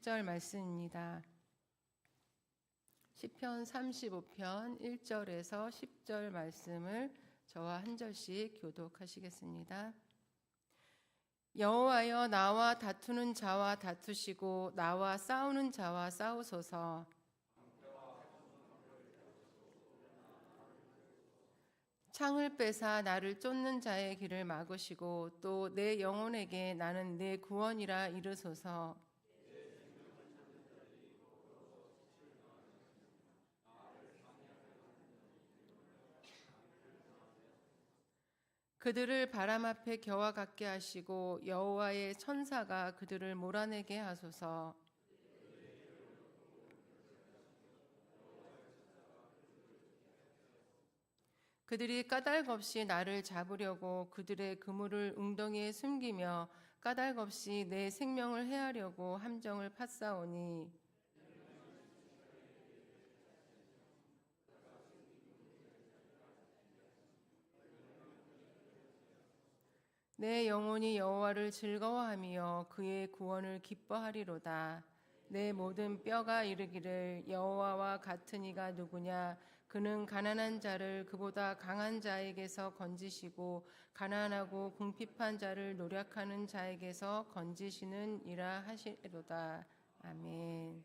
10절 말씀입니다. 시편 35편 1절에서 10절 말씀을 저와 한 절씩 교독하시겠습니다. 여호와여, 나와 다투는 자와 다투시고 나와 싸우는 자와 싸우소서. 창을 빼사 나를 쫓는 자의 길을 막으시고 또 내 영혼에게 나는 내 구원이라 이르소서. 그들을 바람 앞에 겨와 같게 하시고 여호와의 천사가 그들을 몰아내게 하소서. 그들이 까닭없이 나를 잡으려고 그들의 그물을 웅덩이에 숨기며 까닭없이 내 생명을 해하려고 함정을 팠사오니 내 영혼이 여호와를 즐거워하며 그의 구원을 기뻐하리로다. 내 모든 뼈가 이르기를 여호와와 같은 이가 누구냐? 그는 가난한 자를 그보다 강한 자에게서 건지시고 가난하고 궁핍한 자를 노력하는 자에게서 건지시는 이라 하시리로다. 아멘.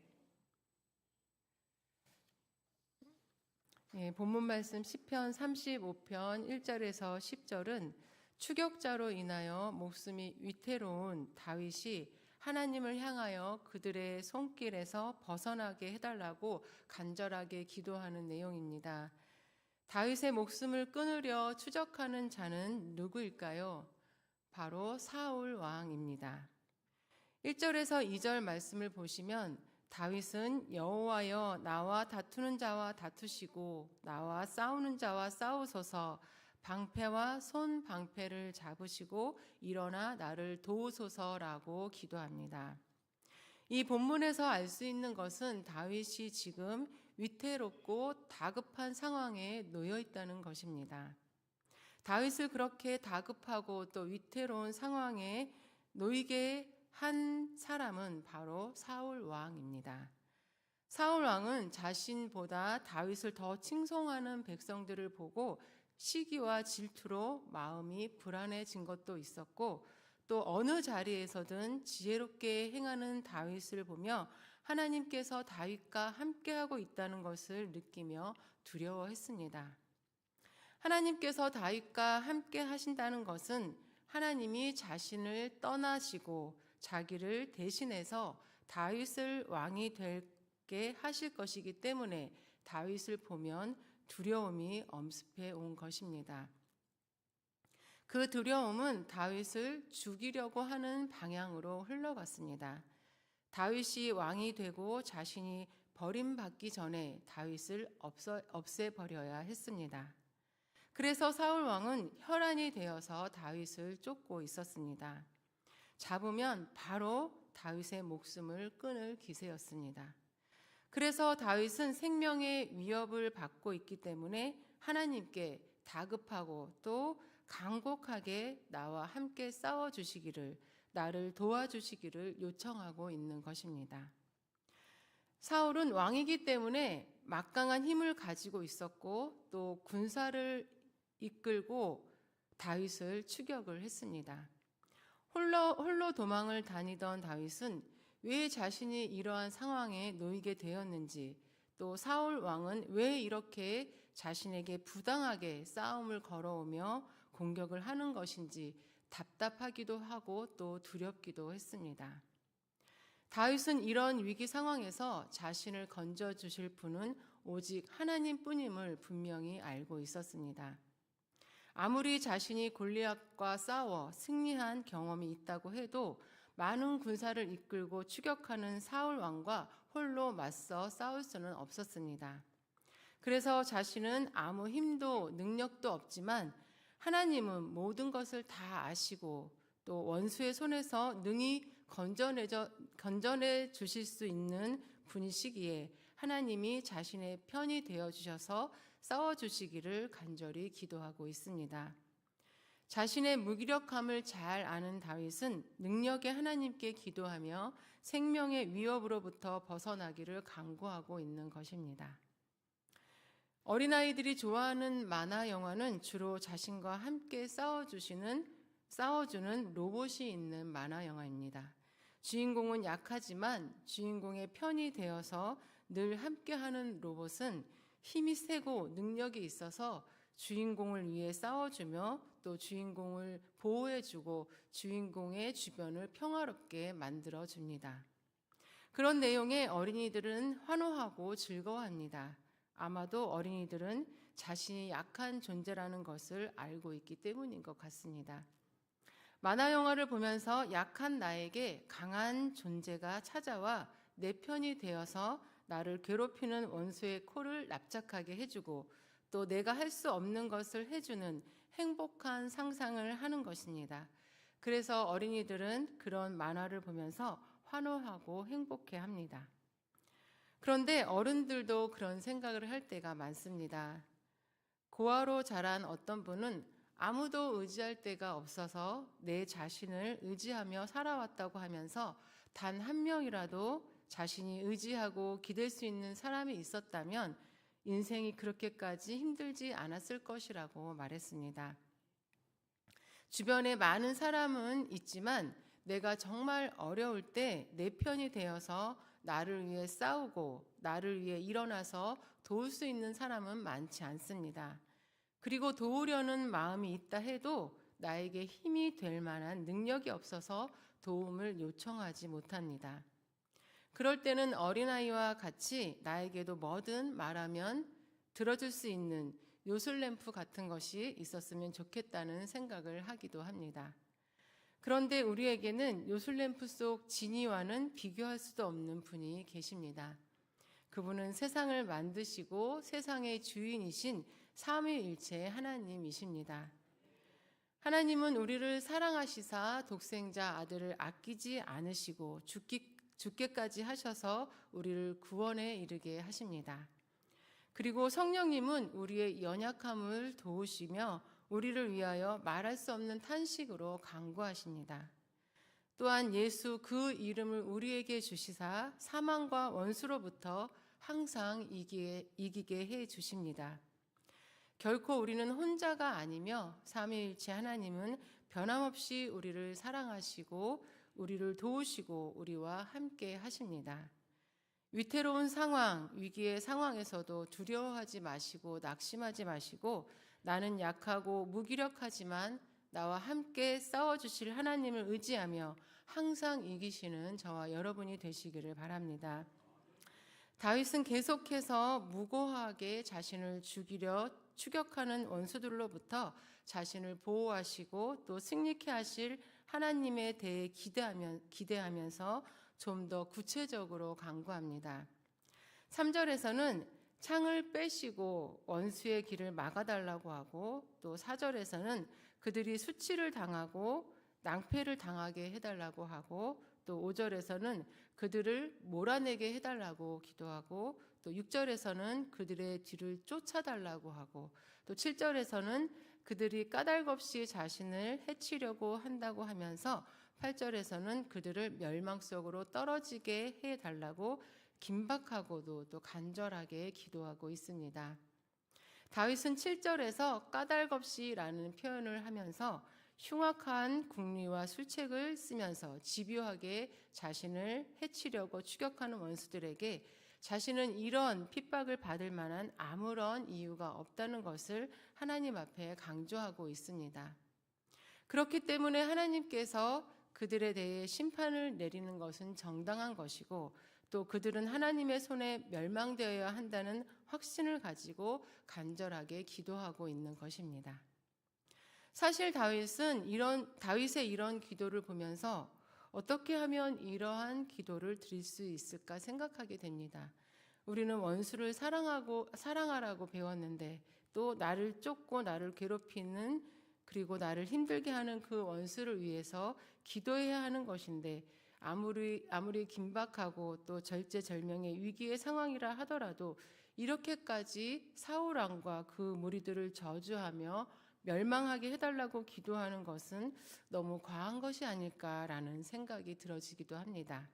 본문 말씀 시편 35편 1절에서 10절은 추격자로 인하여 목숨이 위태로운 다윗이 하나님을 향하여 그들의 손길에서 벗어나게 해달라고 간절하게 기도하는 내용입니다. 다윗의 목숨을 끊으려 추적하는 자는 누구일까요? 바로 사울 왕입니다. 1절에서 2절 말씀을 보시면 다윗은 여호와여, 나와 다투는 자와 다투시고 나와 싸우는 자와 싸우소서. 방패와 손 방패를 잡으시고 일어나 나를 도우소서라고 기도합니다. 이 본문에서 알 수 있는 것은 다윗이 지금 위태롭고 다급한 상황에 놓여 있다는 것입니다. 다윗을 그렇게 다급하고 또 위태로운 상황에 놓이게 한 사람은 바로 사울 왕입니다. 사울 왕은 자신보다 다윗을 더 칭송하는 백성들을 보고 시기와 질투로 마음이 불안해진 것도 있었고, 또 어느 자리에서든 지혜롭게 행하는 다윗을 보며 하나님께서 다윗과 함께하고 있다는 것을 느끼며 두려워했습니다. 하나님께서 다윗과 함께 하신다는 것은 하나님이 자신을 떠나시고 자기를 대신해서 다윗을 왕이 되게 하실 것이기 때문에 다윗을 보면 두려움이 엄습해 온 것입니다. 그 두려움은 다윗을 죽이려고 하는 방향으로 흘러갔습니다. 다윗이 왕이 되고 자신이 버림받기 전에 다윗을 없애버려야 했습니다. 그래서 사울 왕은 혈안이 되어서 다윗을 쫓고 있었습니다. 잡으면 바로 다윗의 목숨을 끊을 기세였습니다. 그래서 다윗은 생명의 위협을 받고 있기 때문에 하나님께 다급하고 또 간곡하게 나와 함께 싸워주시기를, 나를 도와주시기를 요청하고 있는 것입니다. 사울은 왕이기 때문에 막강한 힘을 가지고 있었고 또 군사를 이끌고 다윗을 추격을 했습니다. 홀로 도망을 다니던 다윗은 왜 자신이 이러한 상황에 놓이게 되었는지, 또 사울 왕은 왜 이렇게 자신에게 부당하게 싸움을 걸어오며 공격을 하는 것인지 답답하기도 하고 또 두렵기도 했습니다. 다윗은 이런 위기 상황에서 자신을 건져주실 분은 오직 하나님뿐임을 분명히 알고 있었습니다. 아무리 자신이 골리앗과 싸워 승리한 경험이 있다고 해도 많은 군사를 이끌고 추격하는 사울 왕과 홀로 맞서 싸울 수는 없었습니다. 그래서 자신은 아무 힘도 능력도 없지만 하나님은 모든 것을 다 아시고 또 원수의 손에서 능히 건져내 주실 수 있는 분이시기에 하나님이 자신의 편이 되어 주셔서 싸워주시기를 간절히 기도하고 있습니다. 자신의 무기력함을 잘 아는 다윗은 능력의 하나님께 기도하며 생명의 위협으로부터 벗어나기를 간구하고 있는 것입니다. 어린아이들이 좋아하는 만화 영화는 주로 자신과 함께 싸워주는 로봇이 있는 만화 영화입니다. 주인공은 약하지만 주인공의 편이 되어서 늘 함께하는 로봇은 힘이 세고 능력이 있어서 주인공을 위해 싸워주며 또 주인공을 보호해주고 주인공의 주변을 평화롭게 만들어줍니다. 그런 내용에 어린이들은 환호하고 즐거워합니다. 아마도 어린이들은 자신이 약한 존재라는 것을 알고 있기 때문인 것 같습니다. 만화 영화를 보면서 약한 나에게 강한 존재가 찾아와 내 편이 되어서 나를 괴롭히는 원수의 코를 납작하게 해주고 또 내가 할 수 없는 것을 해주는 행복한 상상을 하는 것입니다. 그래서 어린이들은 그런 만화를 보면서 환호하고 행복해합니다. 그런데 어른들도 그런 생각을 할 때가 많습니다. 고아로 자란 어떤 분은 아무도 의지할 데가 없어서 내 자신을 의지하며 살아왔다고 하면서 단 한 명이라도 자신이 의지하고 기댈 수 있는 사람이 있었다면 인생이 그렇게까지 힘들지 않았을 것이라고 말했습니다. 주변에 많은 사람은 있지만 내가 정말 어려울 때 내 편이 되어서 나를 위해 싸우고 나를 위해 일어나서 도울 수 있는 사람은 많지 않습니다. 그리고 도우려는 마음이 있다 해도 나에게 힘이 될 만한 능력이 없어서 도움을 요청하지 못합니다. 그럴 때는 어린아이와 같이 나에게도 뭐든 말하면 들어줄 수 있는 요술램프 같은 것이 있었으면 좋겠다는 생각을 하기도 합니다. 그런데 우리에게는 요술램프 속 지니와는 비교할 수도 없는 분이 계십니다. 그분은 세상을 만드시고 세상의 주인이신 삼위일체 하나님이십니다. 하나님은 우리를 사랑하시사 독생자 아들을 아끼지 않으시고 죽게까지 하셔서 우리를 구원에 이르게 하십니다. 그리고 성령님은 우리의 연약함을 도우시며 우리를 위하여 말할 수 없는 탄식으로 간구하십니다. 또한 예수 그 이름을 우리에게 주시사 사망과 원수로부터 항상 이기게 해 주십니다. 결코 우리는 혼자가 아니며 삼위일체 하나님은 변함없이 우리를 사랑하시고 우리를 도우시고 우리와 함께 하십니다. 위태로운 상황, 위기의 상황에서도 두려워하지 마시고 낙심하지 마시고 나는 약하고 무기력하지만 나와 함께 싸워주실 하나님을 의지하며 항상 이기시는 저와 여러분이 되시기를 바랍니다. 다윗은 계속해서 무고하게 자신을 죽이려 추격하는 원수들로부터 자신을 보호하시고 또 승리케 하실 하나님에 대해 기대하면서 좀 더 구체적으로 간구합니다. 3절에서는 창을 빼시고 원수의 길을 막아달라고 하고 또 4절에서는 그들이 수치를 당하고 낭패를 당하게 해달라고 하고 또 5절에서는 그들을 몰아내게 해달라고 기도하고 또 6절에서는 그들의 뒤를 쫓아달라고 하고 또 7절에서는 그들이 까닭없이 자신을 해치려고 한다고 하면서 8절에서는 그들을 멸망 속으로 떨어지게 해달라고 긴박하고도 또 간절하게 기도하고 있습니다. 다윗은 7절에서 까닭없이라는 표현을 하면서 흉악한 궁리와 술책을 쓰면서 집요하게 자신을 해치려고 추격하는 원수들에게 자신은 이런 핍박을 받을 만한 아무런 이유가 없다는 것을 하나님 앞에 강조하고 있습니다. 그렇기 때문에 하나님께서 그들에 대해 심판을 내리는 것은 정당한 것이고 또 그들은 하나님의 손에 멸망되어야 한다는 확신을 가지고 간절하게 기도하고 있는 것입니다. 사실 다윗의 이런 기도를 보면서 어떻게 하면 이러한 기도를 드릴 수 있을까 생각하게 됩니다. 우리는 원수를 사랑하라고 배웠는데 또 나를 쫓고 나를 괴롭히는 그리고 나를 힘들게 하는 그 원수를 위해서 기도해야 하는 것인데 아무리 긴박하고 또 절제절명의 위기의 상황이라 하더라도 이렇게까지 사울 왕과 그 무리들을 저주하며 멸망하게 해달라고 기도하는 것은 너무 과한 것이 아닐까라는 생각이 들어지기도 합니다.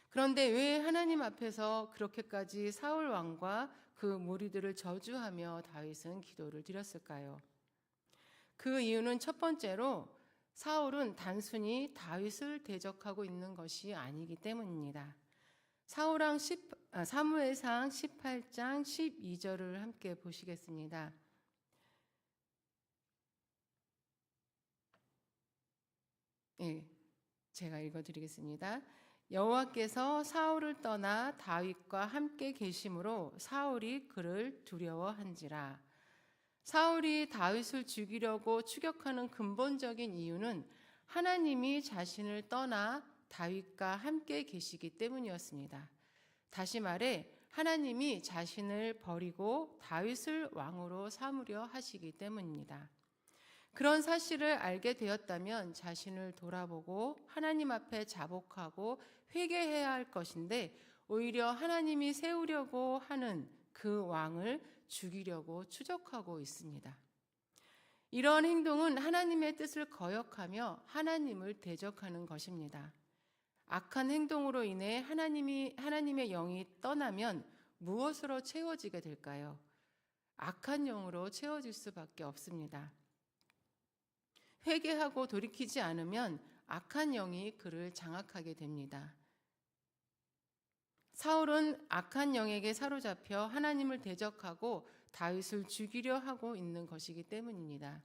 그런데 왜 하나님 앞에서 그렇게까지 사울 왕과 그 무리들을 저주하며 다윗은 기도를 드렸을까요? 그 이유는 첫 번째로 사울은 단순히 다윗을 대적하고 있는 것이 아니기 때문입니다. 사무엘상 18장 12절을 함께 보시겠습니다. 예, 제가 읽어드리겠습니다. 여호와께서 사울을 떠나 다윗과 함께 계심으로 사울이 그를 두려워한지라. 사울이 다윗을 죽이려고 추격하는 근본적인 이유는 하나님이 자신을 떠나 다윗과 함께 계시기 때문이었습니다. 다시 말해 하나님이 자신을 버리고 다윗을 왕으로 삼으려 하시기 때문입니다. 그런 사실을 알게 되었다면 자신을 돌아보고 하나님 앞에 자복하고 회개해야 할 것인데 오히려 하나님이 세우려고 하는 그 왕을 죽이려고 추적하고 있습니다. 이러한 행동은 하나님의 뜻을 거역하며 하나님을 대적하는 것입니다. 악한 행동으로 인해 하나님의 영이 떠나면 무엇으로 채워지게 될까요? 악한 영으로 채워질 수밖에 없습니다. 회개하고 돌이키지 않으면 악한 영이 그를 장악하게 됩니다. 사울은 악한 영에게 사로잡혀 하나님을 대적하고 다윗을 죽이려 하고 있는 것이기 때문입니다.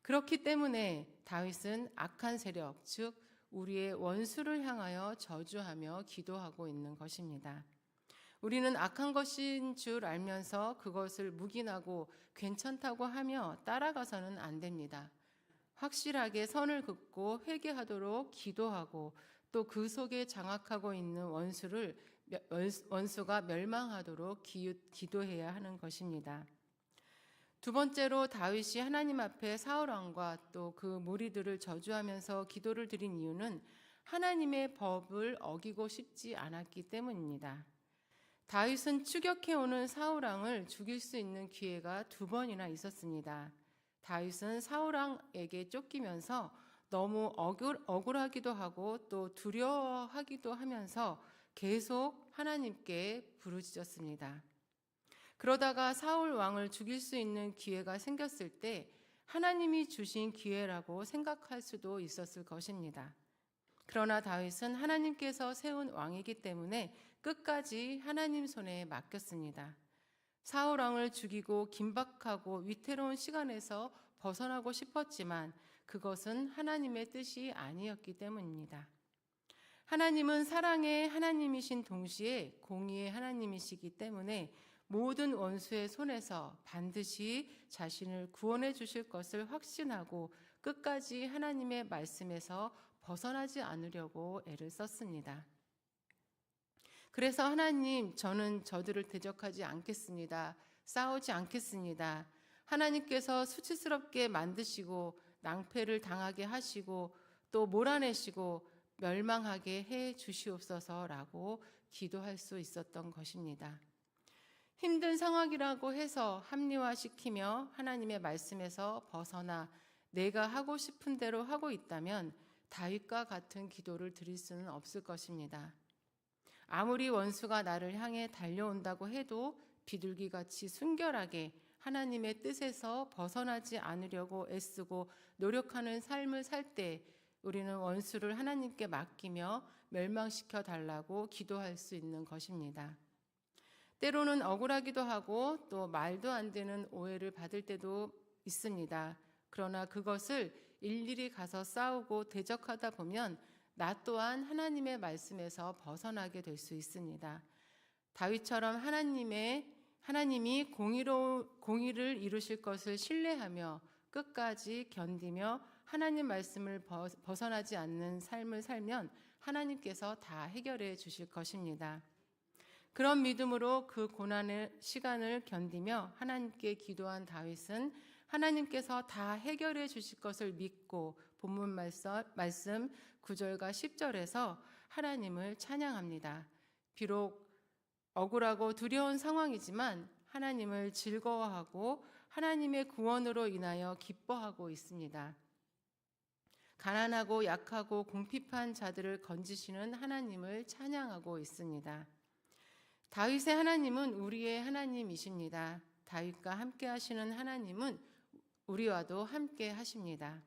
그렇기 때문에 다윗은 악한 세력, 즉 우리의 원수를 향하여 저주하며 기도하고 있는 것입니다. 우리는 악한 것인 줄 알면서 그것을 묵인하고 괜찮다고 하며 따라가서는 안 됩니다. 확실하게 선을 긋고 회개하도록 기도하고 또 그 속에 장악하고 있는 원수가 멸망하도록 기도해야 하는 것입니다. 두 번째로 다윗이 하나님 앞에 사울 왕과 또 그 무리들을 저주하면서 기도를 드린 이유는 하나님의 법을 어기고 싶지 않았기 때문입니다. 다윗은 추격해오는 사울 왕을 죽일 수 있는 기회가 두 번이나 있었습니다. 다윗은 사울 왕에게 쫓기면서 너무 억울하기도 하고 또 두려워하기도 하면서 계속 하나님께 부르짖었습니다. 그러다가 사울 왕을 죽일 수 있는 기회가 생겼을 때 하나님이 주신 기회라고 생각할 수도 있었을 것입니다. 그러나 다윗은 하나님께서 세운 왕이기 때문에 끝까지 하나님 손에 맡겼습니다. 사울 왕을 죽이고 긴박하고 위태로운 시간에서 벗어나고 싶었지만 그것은 하나님의 뜻이 아니었기 때문입니다. 하나님은 사랑의 하나님이신 동시에 공의의 하나님이시기 때문에 모든 원수의 손에서 반드시 자신을 구원해 주실 것을 확신하고 끝까지 하나님의 말씀에서 벗어나지 않으려고 애를 썼습니다. 그래서 하나님, 저는 저들을 대적하지 않겠습니다. 싸우지 않겠습니다. 하나님께서 수치스럽게 만드시고 낭패를 당하게 하시고 또 몰아내시고 멸망하게 해 주시옵소서라고 기도할 수 있었던 것입니다. 힘든 상황이라고 해서 합리화시키며 하나님의 말씀에서 벗어나 내가 하고 싶은 대로 하고 있다면 다윗과 같은 기도를 드릴 수는 없을 것입니다. 아무리 원수가 나를 향해 달려온다고 해도 비둘기같이 순결하게 하나님의 뜻에서 벗어나지 않으려고 애쓰고 노력하는 삶을 살 때 우리는 원수를 하나님께 맡기며 멸망시켜 달라고 기도할 수 있는 것입니다. 때로는 억울하기도 하고 또 말도 안 되는 오해를 받을 때도 있습니다. 그러나 그것을 일일이 가서 싸우고 대적하다 보면 나 또한 하나님의 말씀에서 벗어나게 될 수 있습니다. 다윗처럼 하나님이 공의를 이루실 것을 신뢰하며 끝까지 견디며 하나님 말씀을 벗어나지 않는 삶을 살면 하나님께서 다 해결해 주실 것입니다. 그런 믿음으로 그 고난의 시간을 견디며 하나님께 기도한 다윗은 하나님께서 다 해결해 주실 것을 믿고 본문 말씀 9절과 10절에서 하나님을 찬양합니다. 비록 억울하고 두려운 상황이지만 하나님을 즐거워하고 하나님의 구원으로 인하여 기뻐하고 있습니다. 가난하고 약하고 궁핍한 자들을 건지시는 하나님을 찬양하고 있습니다. 다윗의 하나님은 우리의 하나님이십니다. 다윗과 함께 하시는 하나님은 우리와도 함께 하십니다.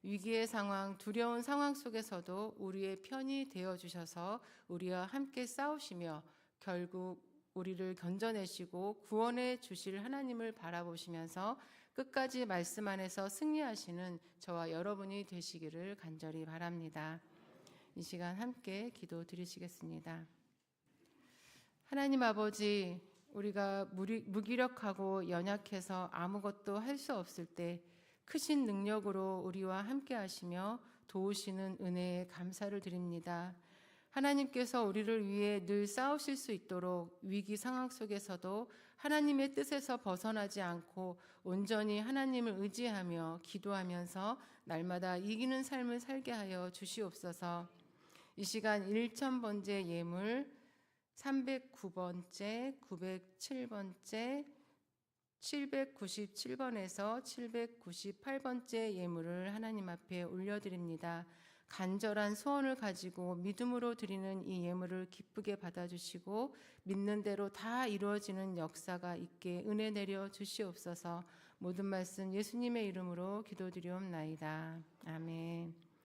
위기의 상황, 두려운 상황 속에서도 우리의 편이 되어주셔서 우리와 함께 싸우시며 결국 우리를 견뎌내시고 구원해 주실 하나님을 바라보시면서 끝까지 말씀 안에서 승리하시는 저와 여러분이 되시기를 간절히 바랍니다. 이 시간 함께 기도 드리시겠습니다. 하나님 아버지, 우리가 무기력하고 연약해서 아무것도 할 수 없을 때 크신 능력으로 우리와 함께 하시며 도우시는 은혜에 감사를 드립니다. 하나님께서 우리를 위해 늘 싸우실 수 있도록 위기 상황 속에서도 하나님의 뜻에서 벗어나지 않고 온전히 하나님을 의지하며 기도하면서 날마다 이기는 삶을 살게 하여 주시옵소서. 이 시간 1000번째 예물, 309번째, 907번째, 797번에서 798번째 예물을 하나님 앞에 올려드립니다. 간절한 소원을 가지고 믿음으로 드리는 이 예물을 기쁘게 받아주시고 믿는 대로 다 이루어지는 역사가 있게 은혜 내려 주시옵소서. 모든 말씀 예수님의 이름으로 기도드리옵나이다. 아멘.